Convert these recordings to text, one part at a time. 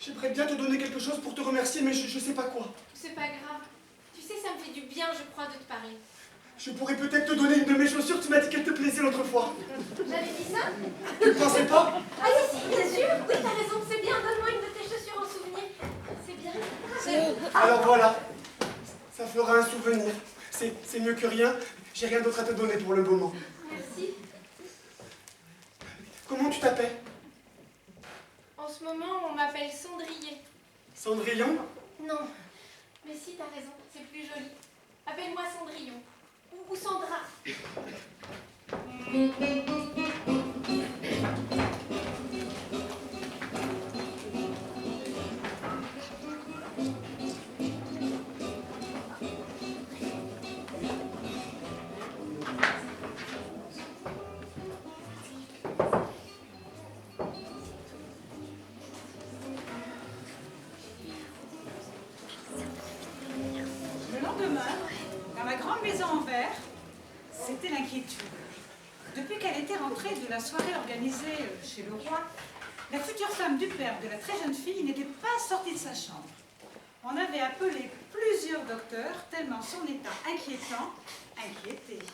J'aimerais bien te donner quelque chose pour te remercier, mais je sais pas quoi. C'est pas grave. Tu sais, ça me fait du bien, je crois, de te parler. Je pourrais peut-être te donner une de mes chaussures, tu m'as dit qu'elle te plaisait l'autre fois. J'avais dit ça? Tu ne pensais pas? Ah si, bien sûr. Oui, t'as raison, c'est bien. Donne-moi une de tes chaussures en souvenir. C'est bien. Alors voilà, ça fera un souvenir. C'est mieux que rien. J'ai rien d'autre à te donner pour le moment. Merci. Comment tu t'appelles? En ce moment, on m'appelle Cendrier. Cendrillon? Non. Mais si, t'as raison, c'est plus joli. Appelle-moi Cendrillon. Ou Sandra. Le lendemain, dans la grande maison en verre, c'était l'inquiétude. Depuis qu'elle était rentrée de la soirée organisée chez le roi, la future femme du père de la très jeune fille n'était pas sortie de sa chambre. On avait appelé plusieurs docteurs, tellement son état inquiétant inquiétait.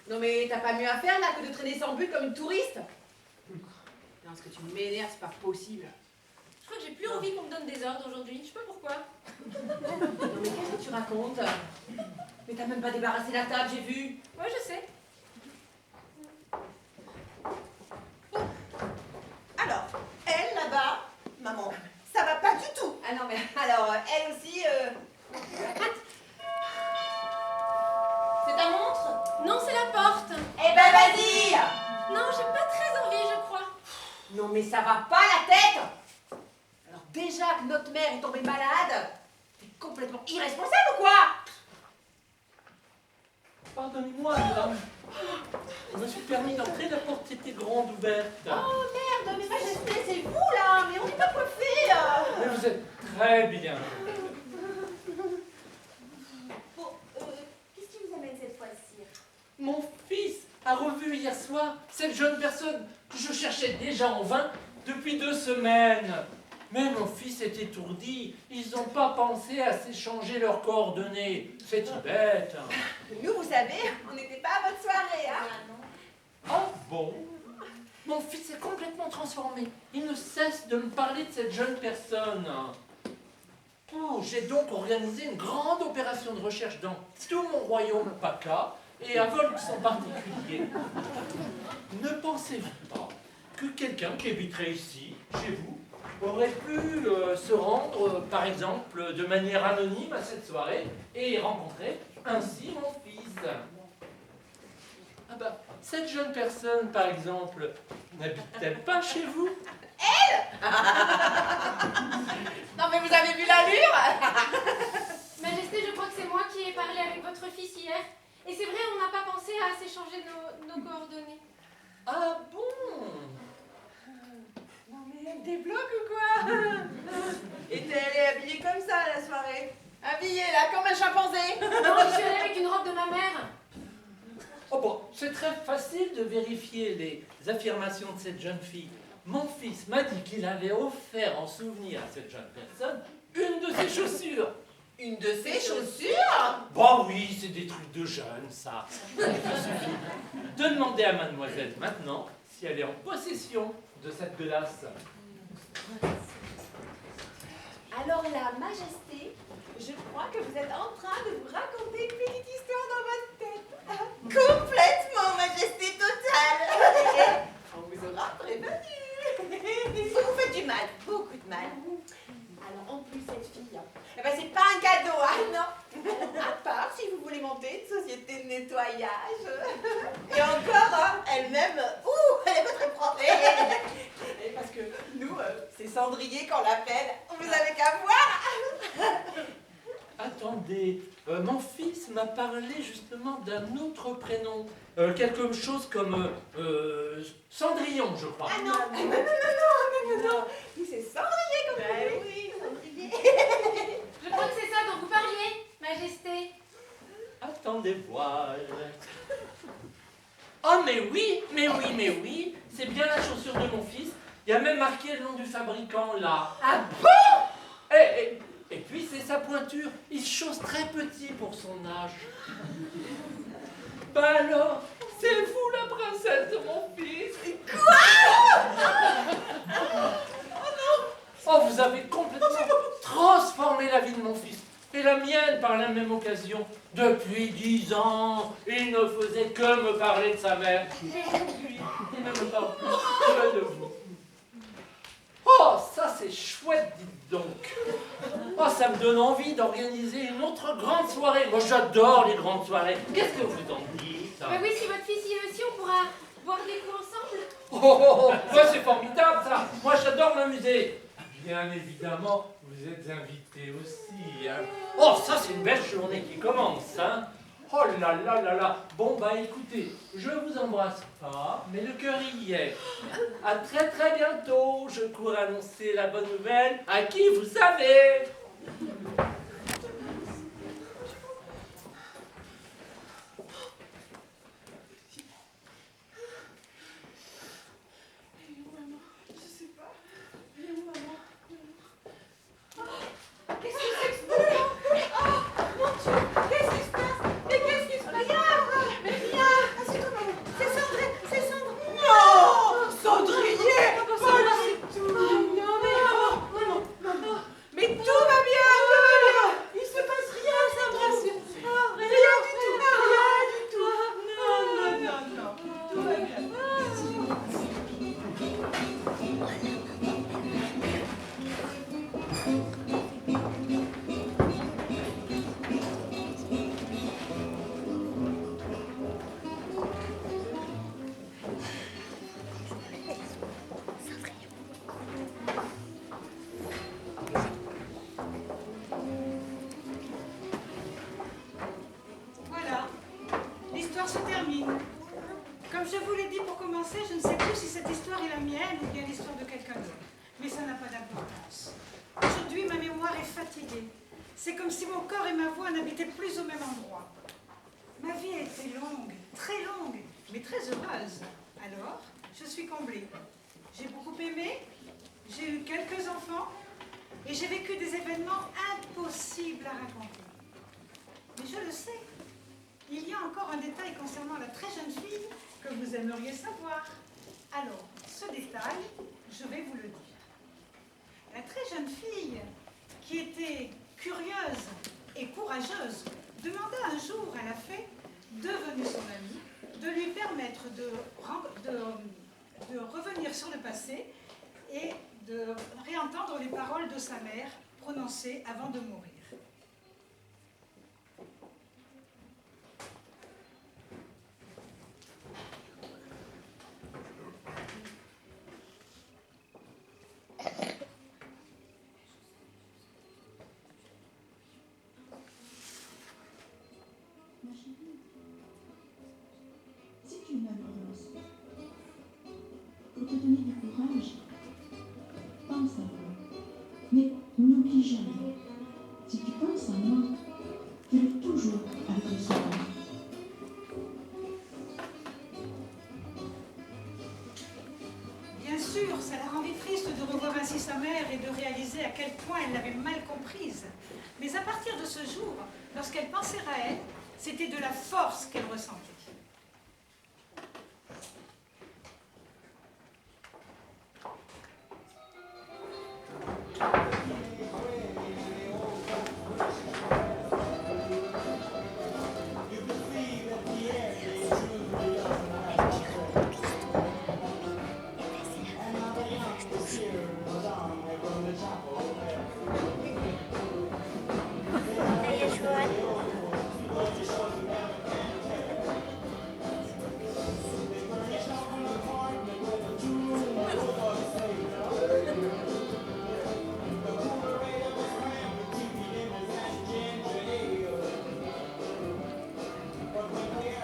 Non mais t'as pas mieux à faire là que de traîner sans but comme une touriste? Non, ce que tu m'énerves, c'est pas possible. Je crois que j'ai plus envie qu'on me donne des ordres aujourd'hui. Je sais pas pourquoi. Non mais qu'est-ce que tu racontes? Mais t'as même pas débarrassé la table, j'ai vu. Ouais, je sais. Alors, elle là-bas, maman, ça va pas du tout. Ah non mais alors, elle aussi... C'est ta montre? Non, c'est la porte. Eh ben vas-y! Non, j'ai pas très envie, je crois. Non mais ça va pas la tête! Alors déjà que notre mère est tombée malade, t'es complètement irresponsable ou quoi? Pardonnez-moi, madame. Je me suis permis d'entrer, la porte était grande ouverte. Oh merde, mais majesté, c'est vous là, mais on n'est pas coiffés. Mais vous êtes très bien. Bon, qu'est-ce qui vous amène cette fois-ci? Mon fils a revu hier soir cette jeune personne que je cherchais déjà en vain depuis 2 semaines. Mais mon fils est étourdi. Ils n'ont pas pensé à s'échanger leurs coordonnées. C'est bête. Nous, vous savez, on n'était pas à votre soirée, hein? Oh bon? Mon fils est complètement transformé. Il ne cesse de me parler de cette jeune personne. Oh, j'ai donc organisé une grande opération de recherche dans tout mon royaume PACA et à Volx en particulier. Ne pensez-vous pas que quelqu'un qui habiterait ici, chez vous, aurait pu se rendre, par exemple, de manière anonyme à cette soirée et rencontrer ainsi mon fils? Ah bah, cette jeune personne, par exemple, n'habite-t-elle pas chez vous? Non mais vous avez vu l'allure? Majesté, je crois que c'est moi qui ai parlé avec votre fils hier. Et c'est vrai, on n'a pas pensé à s'échanger nos coordonnées. Ah bon? Non mais elle débloque ou quoi? Était-elle habillée comme ça à la soirée? Habillée là, comme un chimpanzé. Non, je suis allée avec une robe de ma mère. Oh bon, c'est très facile de vérifier les affirmations de cette jeune fille. Mon fils m'a dit qu'il avait offert en souvenir à cette jeune personne une de ses chaussures. Une de ses chaussures? Bah oui, c'est des trucs de jeunes, ça. Il suffit de demander à mademoiselle maintenant si elle est en possession de cette glace. Alors la majesté, je crois que vous êtes en train de vous raconter une petite histoire dans votre tête. Complètement majesté totale. On vous aura prévenu. Vous vous faites du mal, beaucoup de mal. Alors en plus cette fille, eh ben, c'est pas un cadeau, hein, non. Alors, à part si vous voulez monter une société de nettoyage. Et encore, hein, elle-même, elle est pas très propre. Et parce que nous, c'est Cendrier qu'on l'appelle. Vous avez qu'à voir. Attendez, mon fils m'a parlé justement d'un autre prénom. Quelque chose comme Cendrillon, je crois. Ah non, non, non, non, courage. Oh mais oui, c'est bien la chaussure de mon fils. Il y a même marqué le nom du fabricant là. Ah bon? Et puis c'est sa pointure. Il chausse très petit pour son âge. Ben alors, c'est vous la princesse de mon fils. Oh, vous avez complètement transformé la vie de mon fils. Et la mienne par la même occasion. Depuis 10 ans, il ne faisait que me parler de sa mère. Depuis, il ne me parle plus que de vous. Oh, ça c'est chouette, dites donc. Oh, ça me donne envie d'organiser une autre grande soirée. Moi, j'adore les grandes soirées. Qu'est-ce que vous en dites? Mais oui, si votre fils y est aussi, on pourra boire des coups ensemble. Ouais, c'est formidable ça. Moi, j'adore m'amuser. Bien évidemment, vous êtes invités aussi. Hein. Oh, ça c'est une belle journée qui commence. Hein. Oh là là là là. Bon, bah écoutez, je vous embrasse pas, mais le cœur y est. À très très bientôt. Je cours annoncer la bonne nouvelle à qui vous savez. Voilà, l'histoire se termine. Comme je vous l'ai dit pour commencer, je ne sais plus si cette histoire est la mienne ou bien l'histoire de quelqu'un d'autre. Mais ça n'a pas d'importance. Aujourd'hui, ma mémoire est fatiguée. C'est comme si mon corps et ma voix n'habitaient plus au même endroit. Ma vie a été longue, très longue, mais très heureuse. Alors, je suis comblée. J'ai beaucoup aimé, j'ai eu quelques enfants, et j'ai vécu des événements impossibles à raconter. Mais je le sais, il y a encore un détail concernant la très jeune fille que vous aimeriez savoir. Alors, ce détail, je vais vous le dire. La très jeune fille, qui était curieuse et courageuse, demanda un jour à la fée, devenue son amie, de lui permettre de revenir sur le passé et de réentendre les paroles de sa mère prononcées avant de mourir. Si tu es malheureuse, pour te donner du courage, pense à moi. Mais n'oublie jamais, si tu penses à moi, tu es toujours avec le soleil. Bien sûr, ça la rendait triste de revoir ainsi sa mère et de réaliser à quel point elle l'avait mal comprise. Mais à partir de ce jour, lorsqu'elle pensait à elle, c'était de la force qu'elle ressentait.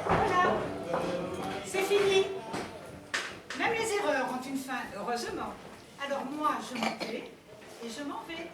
Voilà, c'est fini. Même les erreurs ont une fin, heureusement. Alors moi, je m'en tais et je m'en vais.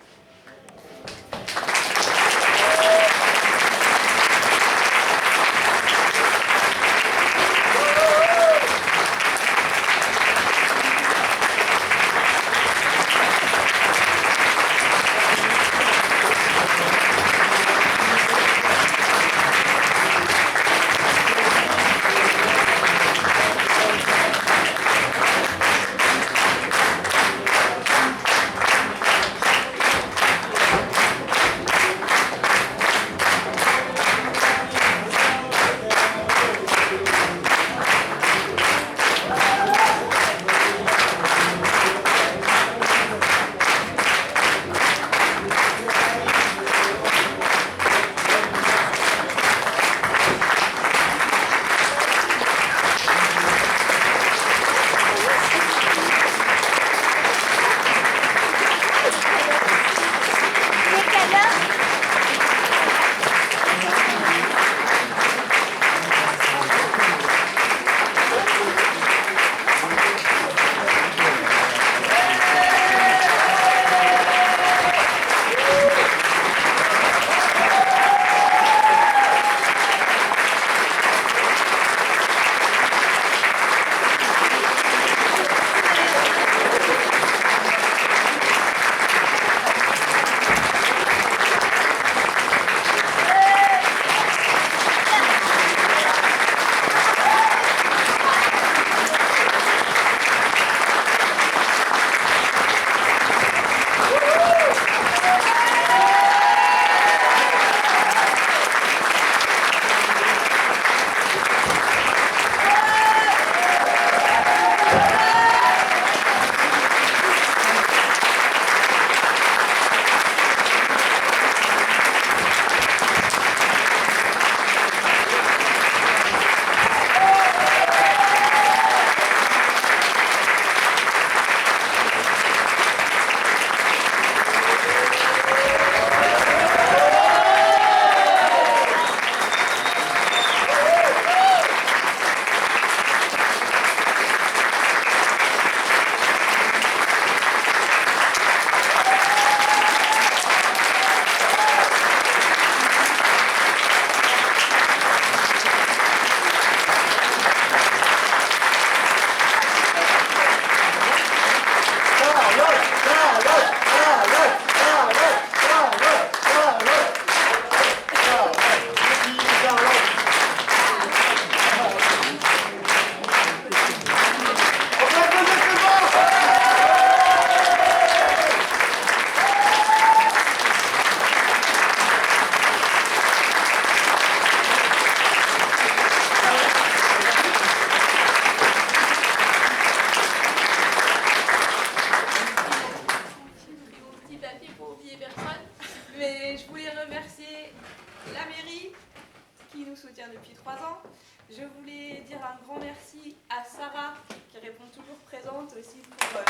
Je voulais dire un grand merci à Sarah, qui répond toujours présente aussi pour...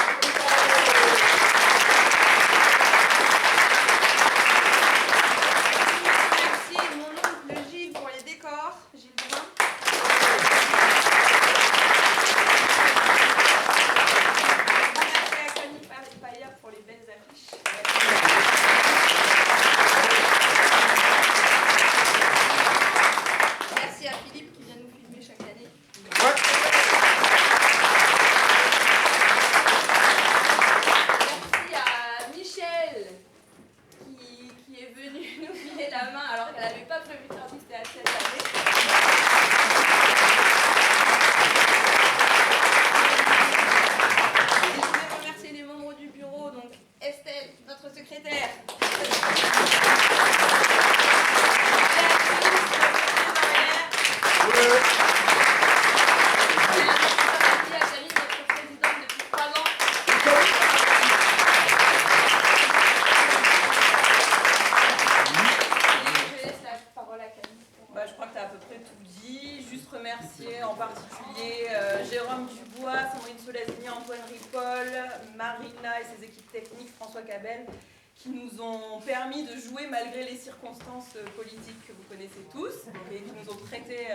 Merci mon oncle Gilles pour les décors, Gilles Brun. Merci à Camille Paya pour les belles affiches. Merci à Philippe qui vient nous filmer chaque année. Merci à Michel qui est venue nous filer la main alors qu'elle n'avait pas prévu de faire du théâtre cette année. Et je voulais remercier les membres du bureau, donc Estelle, notre secrétaire. Je crois que tu as à peu près tout dit. Juste remercier en particulier Jérôme Dubois, Sandrine Solazini, Antoine Ripoll, Marina et ses équipes techniques, François Cabel, qui nous ont permis de jouer malgré les circonstances politiques que vous connaissez tous et qui nous ont traité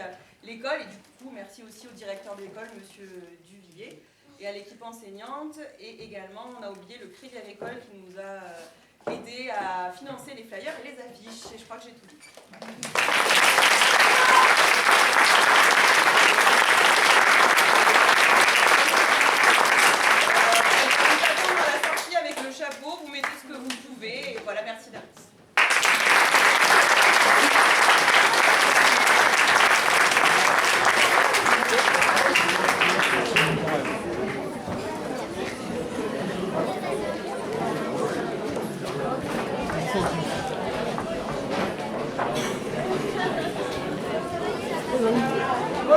l'école. Et du coup, merci aussi au directeur de l'école, monsieur Duvillier, et à l'équipe enseignante. Et également, on a oublié le Crédit Agricole qui nous a aidé à financer les flyers et les affiches. Et je crois que j'ai tout dit. Avec le chapeau, vous mettez ce que vous pouvez, et voilà, merci d'avance.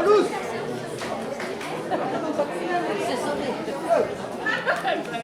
Toulouse.